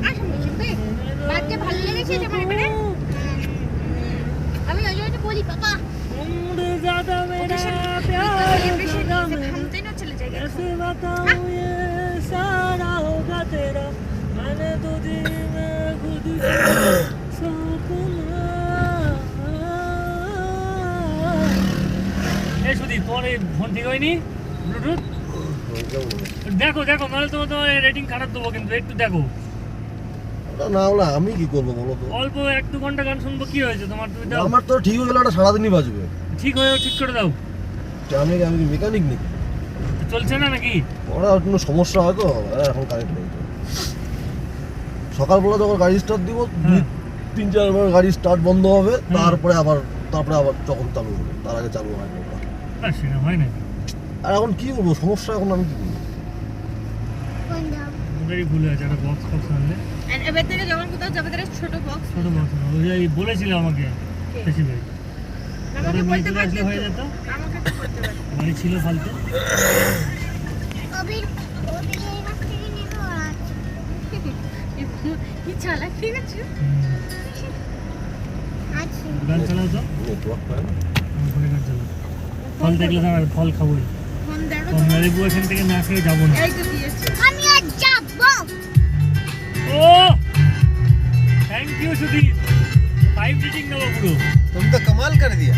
আসুন শুনবে বাচ্চা ভালো লেগেছে যে মানে মানে আমি ওই জন্য বলি পাপা उम्र ज्यादा मेरा प्यार থামতে না চলে যায় कैसे बताऊं ये सारा होगा तेरा मैंने तो जी में खुद सपना এই সুদীপ তোমার এই ফোন ঠিক হয়নি ব্লুটুথ দেখো দেখো নাহলে তোমার তো রেটিং খারাপ দেবো কিন্তু একটু দেখো না হলে আমি কি করবো বলো তো? অল্প 1-2 ঘন্টা গান শুনবো কি হয়েছে তোমার তুমি দাও আমার তো ঠিক হয়ে গেলে ওটা সারাদিনই বাজবে। ঠিক হয়ে ঠিক করে দাও আমি কি মেকানিক নাকি? তো চলছে না নাকি ওরা কোনো সমস্যা হয় তো এখন কারেন্ট নেই তো। সকালবেলা যখন গাড়ি স্টার্ট দিব 2-3-4 বার গাড়ি স্টার্ট বন্ধ হবে তারপরে আবার যখন চালু হবে তার আগে চালু হয় না ওটা। আর সেটা হয় না আর এখন কি করবো সমস্যা এখন আমি কি করবো? ওদেরই ভুল আছে একটা বক্স ফক্স আনলে এবার থেকে যখন কোথাও যাবে তাহলে ছোট বক্স ছোট বক্স ওই বলেছিল আমাকে বেশি ভাই আমাকে বলতে পারতে হয়ে যেত আমাকে তো বলতে পারতে গাড়ি ছিল ফালতু কবির এই মাস থেকে নেব আজ কি চালাক ঠিক আছে আচ্ছা গান চালাও তো নেটওয়ার্ক পায় না। ফোনে গান চালাও ফল দেখলে না ফল খাবোই ফোন দেখো তো মেরিবু এখান থেকে না খেয়ে যাবো না এই তো দিয়েছি আমি আজ যাব ও থ্যাংক ইউ সুদীপ 5 রেটিং দেবো পুরো तुम तो कमाल कर दिया।